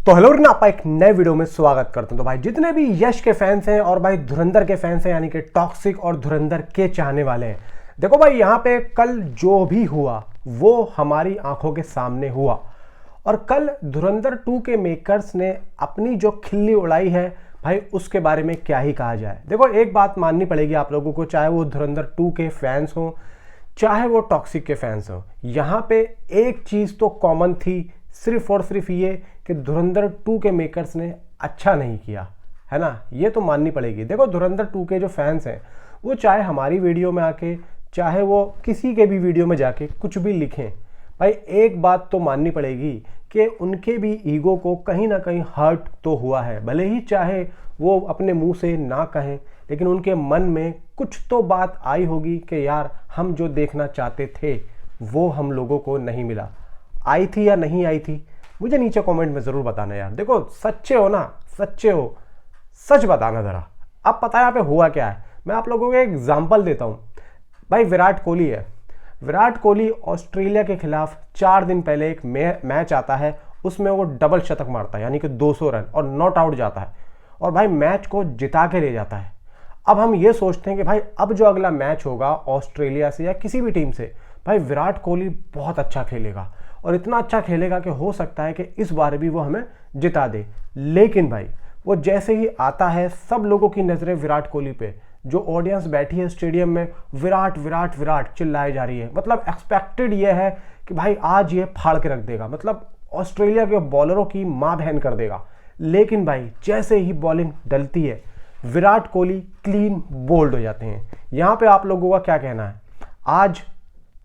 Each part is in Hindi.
तो हेलो ना आपका एक नए वीडियो में स्वागत करता हूं। तो भाई जितने भी यश के फैंस हैं और भाई धुरंधर के फैंस हैं, यानी कि टॉक्सिक और धुरंधर के चाहने वाले हैं, देखो भाई यहाँ पे कल जो भी हुआ वो हमारी आंखों के सामने हुआ। और कल धुरंधर 2 के मेकर्स ने अपनी जो खिल्ली उड़ाई है भाई, उसके बारे में क्या ही कहा जाए। देखो एक बात माननी पड़ेगी आप लोगों को, चाहे वो धुरंधर 2 के फैंस हो चाहे वो टॉक्सिक के फैंस हो, यहाँ पे एक चीज तो कॉमन थी, सिर्फ और सिर्फ ये कि धुरंधर 2 के मेकर्स ने अच्छा नहीं किया, है ना। ये तो माननी पड़ेगी। देखो धुरंधर 2 के जो फैंस हैं वो चाहे हमारी वीडियो में आके चाहे वो किसी के भी वीडियो में जाके कुछ भी लिखें, भाई एक बात तो माननी पड़ेगी कि उनके भी ईगो को कहीं ना कहीं हर्ट तो हुआ है। भले ही चाहे वो अपने मुंह से ना कहें, लेकिन उनके मन में कुछ तो बात आई होगी कि यार हम जो देखना चाहते थे वो हम लोगों को नहीं मिला। आई थी या नहीं आई थी, मुझे नीचे कमेंट में ज़रूर बताना यार। देखो सच्चे हो ना, सच्चे हो, सच बताना ज़रा। अब पता है यहाँ पे हुआ क्या है, मैं आप लोगों को एक एग्जाम्पल देता हूँ। भाई विराट कोहली है, विराट कोहली ऑस्ट्रेलिया के खिलाफ 4 दिन पहले एक मैच आता है, उसमें वो डबल शतक मारता है, यानी कि 200 रन और नॉट आउट जाता है और भाई मैच को जिता के ले जाता है। अब हम ये सोचते हैं कि भाई अब जो अगला मैच होगा ऑस्ट्रेलिया से या किसी भी टीम से, भाई विराट कोहली बहुत अच्छा खेलेगा और इतना अच्छा खेलेगा कि हो सकता है कि इस बार भी वो हमें जिता दे। लेकिन भाई वो जैसे ही आता है, सब लोगों की नज़रें विराट कोहली पे, जो ऑडियंस बैठी है स्टेडियम में विराट विराट विराट चिल्लाई जा रही है। मतलब एक्सपेक्टेड ये है कि भाई आज ये फाड़ के रख देगा, मतलब ऑस्ट्रेलिया के बॉलरों की माँ बहन कर देगा। लेकिन भाई जैसे ही बॉलिंग डलती है विराट कोहली क्लीन बोल्ड हो जाते हैं। यहाँ पे आप लोगों का क्या कहना है? आज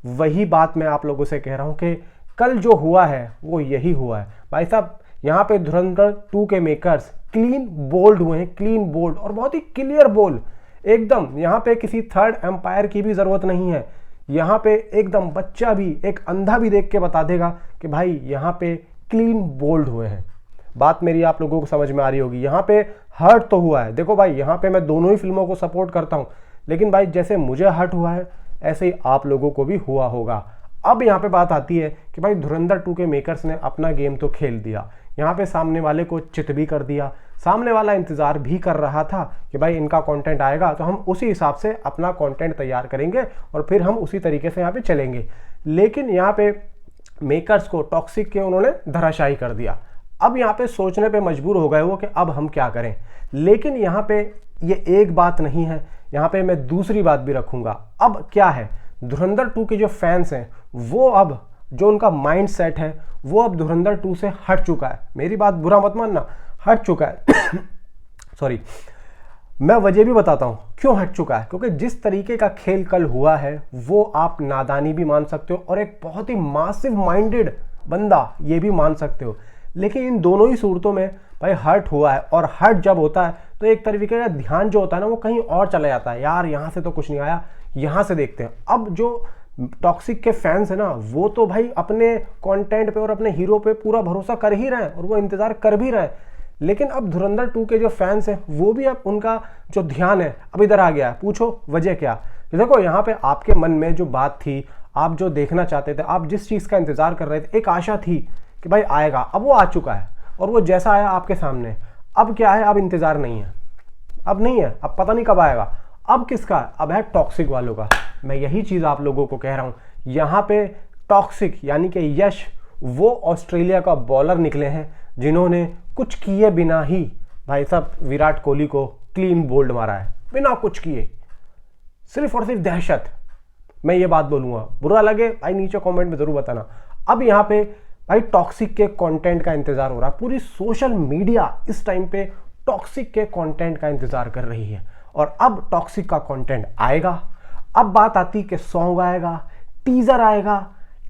वही बात मैं आप लोगों से कह रहा हूँ कि कल जो हुआ है वो यही हुआ है भाई साहब। यहाँ पे धुरंधर 2 के मेकर्स क्लीन बोल्ड हुए हैं, क्लीन बोल्ड और बहुत ही क्लियर बोल एकदम। यहाँ पे किसी थर्ड एम्पायर की भी जरूरत नहीं है, यहाँ पे एकदम बच्चा भी, एक अंधा भी देख के बता देगा कि भाई यहाँ पे क्लीन बोल्ड हुए हैं। बात मेरी आप लोगों को समझ में आ रही होगी। यहाँ पे हर्ट तो हुआ है। देखो भाई यहाँ पे मैं दोनों ही फिल्मों को सपोर्ट करता हूँ, लेकिन भाई जैसे मुझे हर्ट हुआ है ऐसे ही आप लोगों को भी हुआ होगा। अब यहाँ पे बात आती है कि भाई धुरंधर 2 के मेकर्स ने अपना गेम तो खेल दिया, यहाँ पे सामने वाले को चित भी कर दिया, सामने वाला इंतजार भी कर रहा था कि भाई इनका कंटेंट आएगा तो हम उसी हिसाब से अपना कंटेंट तैयार करेंगे और फिर हम उसी तरीके से यहाँ पे चलेंगे। लेकिन यहाँ पे मेकर्स को टॉक्सिक के उन्होंने धराशायी कर दिया। अब यहाँ पे सोचने पे मजबूर हो गए वो कि अब हम क्या करें। लेकिन यहाँ पे ये एक बात नहीं है, यहाँ पे मैं दूसरी बात भी रखूंगा। अब क्या है, धुरंधर 2 के जो फैंस हैं वो अब जो उनका माइंड सेट है वो अब धुरंधर 2 से हट चुका है। मेरी बात बुरा मत मानना, हट चुका है सॉरी, मैं वजह भी बताता हूं क्यों हट चुका है। क्योंकि जिस तरीके का खेल कल हुआ है वो आप नादानी भी मान सकते हो और एक बहुत ही मासिव माइंडेड बंदा ये भी मान सकते हो। लेकिन इन दोनों ही सूरतों में भाई हर्ट हुआ है, और हर्ट जब होता है तो एक तरीके का ध्यान जो होता है ना वो कहीं और चला जाता है। यार यहाँ से तो कुछ नहीं आया, यहाँ से देखते हैं। अब जो टॉक्सिक के फैंस है ना वो तो भाई अपने कंटेंट पे और अपने हीरो पे पूरा भरोसा कर ही रहे हैं और वो इंतजार कर भी रहे हैं। लेकिन अब धुरंधर 2 के जो फैंस हैं वो भी अब उनका जो ध्यान है अब इधर आ गया है। पूछो वजह क्या? देखो यहाँ पे आपके मन में जो बात थी, आप जो देखना चाहते थे, आप जिस चीज़ का इंतजार कर रहे थे, एक आशा थी कि भाई आएगा, अब वो आ चुका है और वो जैसा आया आपके सामने। अब क्या है, अब इंतजार नहीं है, अब नहीं है, अब पता नहीं कब आएगा। अब किसका? अब है टॉक्सिक वालों का। मैं यही चीज़ आप लोगों को कह रहा हूँ। यहाँ पे टॉक्सिक यानी कि यश वो ऑस्ट्रेलिया का बॉलर निकले हैं जिन्होंने कुछ किए बिना ही भाई साहब विराट कोहली को क्लीन बोल्ड मारा है, बिना कुछ किए, सिर्फ और सिर्फ दहशत। मैं ये बात बोलूँगा, बुरा लगे भाई नीचे कमेंट में ज़रूर बताना। अब यहाँ पे भाई टॉक्सिक के कंटेंट का इंतज़ार हो रहा है। पूरी सोशल मीडिया इस टाइम पे टॉक्सिक के कंटेंट का इंतज़ार कर रही है और अब टॉक्सिक का कंटेंट आएगा। अब बात आती कि सॉन्ग आएगा, टीजर आएगा,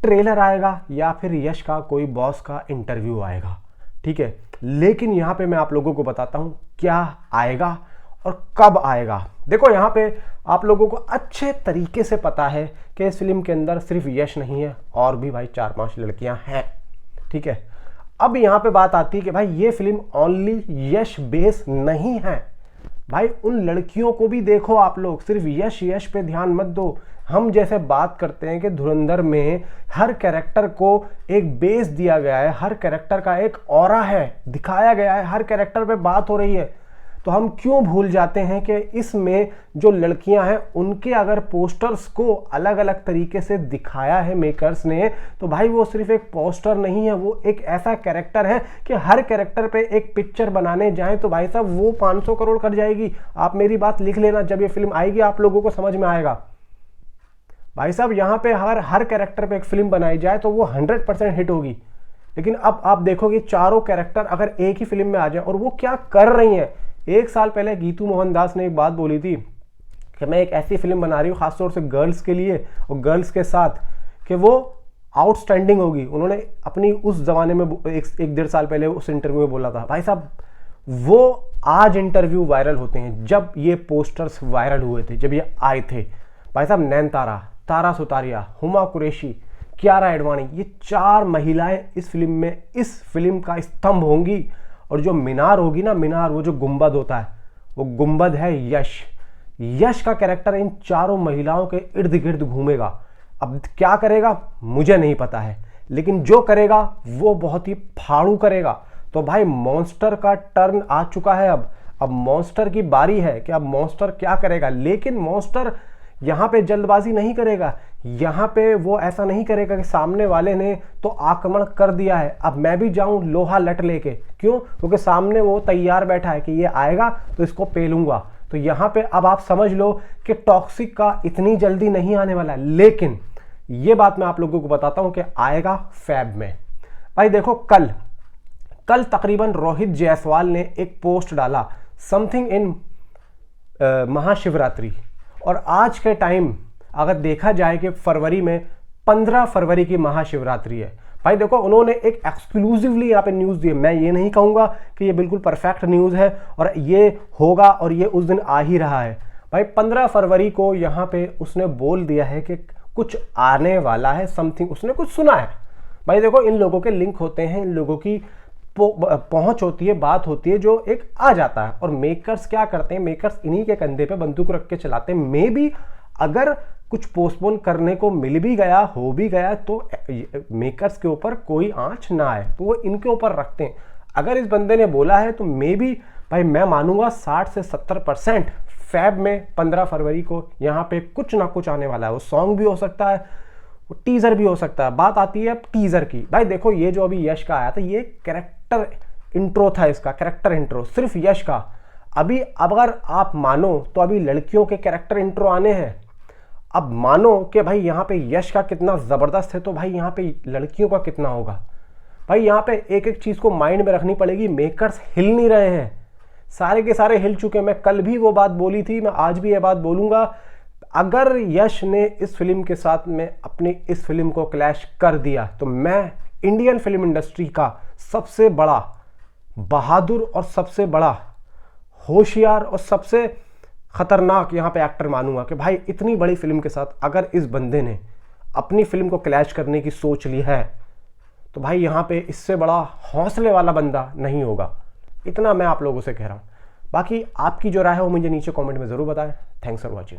ट्रेलर आएगा या फिर यश का कोई बॉस का इंटरव्यू आएगा, ठीक है। लेकिन यहाँ पे मैं आप लोगों को बताता हूँ क्या आएगा और कब आएगा। देखो यहाँ पे आप लोगों को अच्छे तरीके से पता है कि इस फिल्म के अंदर सिर्फ यश नहीं है और भी भाई 4-5 लड़कियां हैं, ठीक है। अब यहाँ पे बात आती है कि भाई ये फिल्म ओनली यश बेस नहीं है। भाई उन लड़कियों को भी देखो आप लोग, सिर्फ यश पे ध्यान मत दो। हम जैसे बात करते हैं कि धुरंधर में हर कैरेक्टर को एक बेस दिया गया है, हर कैरेक्टर का एक ऑरा है, दिखाया गया है, हर कैरेक्टर पे बात हो रही है, तो हम क्यों भूल जाते हैं कि इसमें जो लड़कियां हैं उनके अगर पोस्टर्स को अलग अलग तरीके से दिखाया है मेकर्स ने, तो भाई वो सिर्फ एक पोस्टर नहीं है, वो एक ऐसा कैरेक्टर है कि हर कैरेक्टर पे एक पिक्चर बनाने जाएं तो भाई साहब वो 500 करोड़ कर जाएगी। आप मेरी बात लिख लेना, जब ये फिल्म आएगी आप लोगों को समझ में आएगा। भाई साहब यहाँ पे हर कैरेक्टर पे एक फिल्म बनाई जाए तो वो 100% हिट होगी। लेकिन अब आप देखोगे चारों कैरेक्टर अगर एक ही फिल्म में आ जाए और वो क्या कर रही हैं। एक साल पहले गीतू मोहनदास ने एक बात बोली थी कि मैं एक ऐसी फिल्म बना रही हूँ खासतौर से गर्ल्स के लिए और गर्ल्स के साथ कि वो आउटस्टैंडिंग होगी। उन्होंने अपनी उस जमाने में एक 1.5 साल पहले उस इंटरव्यू में बोला था। भाई साहब वो आज इंटरव्यू वायरल होते हैं, जब ये पोस्टर्स वायरल हुए थे, जब ये आए थे, भाई साहब नैनतारा, तारा सुतारिया, हुमा कुरैशी, कियारा एडवाणी, ये 4 महिलाएं इस फिल्म का स्तंभ होंगी। और जो मीनार होगी ना, मीनार, वो जो गुंबद होता है, वो गुंबद है यश। यश का कैरेक्टर इन चारों महिलाओं के इर्द गिर्द घूमेगा। अब क्या करेगा मुझे नहीं पता है, लेकिन जो करेगा वो बहुत ही फाड़ू करेगा। तो भाई मॉन्स्टर का टर्न आ चुका है। अब मॉन्स्टर की बारी है कि अब मॉन्स्टर क्या करेगा। लेकिन मॉन्स्टर यहाँ पे जल्दबाजी नहीं करेगा, यहाँ पे वो ऐसा नहीं करेगा कि सामने वाले ने तो आक्रमण कर दिया है, अब मैं भी जाऊं लोहा लट लेके। क्यों? क्योंकि सामने वो तैयार बैठा है कि ये आएगा तो इसको पेलूंगा। तो यहाँ पे अब आप समझ लो कि टॉक्सिक का इतनी जल्दी नहीं आने वाला है। लेकिन ये बात मैं आप लोगों को बताता हूं कि आएगा फैब में। भाई देखो कल तकरीबन रोहित जायसवाल ने एक पोस्ट डाला समथिंग इन महाशिवरात्रि, और आज के टाइम अगर देखा जाए कि फरवरी में 15 फरवरी की महाशिवरात्रि है। भाई देखो उन्होंने एक एक्सक्लूसिवली यहाँ पे न्यूज़ दी है। मैं ये नहीं कहूँगा कि ये बिल्कुल परफेक्ट न्यूज़ है और ये होगा और ये उस दिन आ ही रहा है। भाई 15 फरवरी को यहाँ पे उसने बोल दिया है कि कुछ आने वाला है, समथिंग उसने कुछ सुना है। भाई देखो इन लोगों के लिंक होते हैं, इन लोगों की पहुंच होती है, बात होती है, जो एक आ जाता है। और मेकर्स क्या करते हैं, मेकर्स इन्हीं के कंधे पे बंदूक रख के चलाते हैं। मे बी अगर कुछ पोस्टपोन करने को मिल भी गया, हो भी गया, तो मेकर्स के ऊपर कोई आंच ना आए, तो वो इनके ऊपर रखते हैं। अगर इस बंदे ने बोला है तो मे बी भाई मैं मानूंगा 60 से 70% फैब में 15 फरवरी को यहाँ पे कुछ ना कुछ आने वाला है। वो सॉन्ग भी हो सकता है, वो टीजर भी हो सकता है। बात आती है टीजर की। भाई देखो ये जो अभी यश का आया था, ये कैरेक्टर इंट्रो था, इसका कैरेक्टर इंट्रो सिर्फ यश का। अभी अगर आप मानो तो अभी लड़कियों के कैरेक्टर इंट्रो आने हैं। अब मानो कि भाई यहाँ पे यश का कितना जबरदस्त है, तो भाई यहाँ पे लड़कियों का कितना होगा। भाई यहाँ पे एक एक चीज को माइंड में रखनी पड़ेगी। मेकर्स हिल नहीं रहे हैं, सारे के सारे हिल चुके हैं। मैं कल भी वो बात बोली थी, मैं आज भी ये बात बोलूंगा। अगर यश ने इस फिल्म के साथ में अपनी इस फिल्म को क्लैश कर दिया तो मैं इंडियन फिल्म इंडस्ट्री का सबसे बड़ा बहादुर और सबसे बड़ा होशियार और सबसे खतरनाक यहाँ पे एक्टर मानूंगा कि भाई इतनी बड़ी फिल्म के साथ अगर इस बंदे ने अपनी फिल्म को क्लैश करने की सोच ली है तो भाई यहाँ पे इससे बड़ा हौसले वाला बंदा नहीं होगा। इतना मैं आप लोगों से कह रहा हूँ। बाकी आपकी जो राय है वो मुझे नीचे कमेंट में ज़रूर बताएं। Thanks for watching.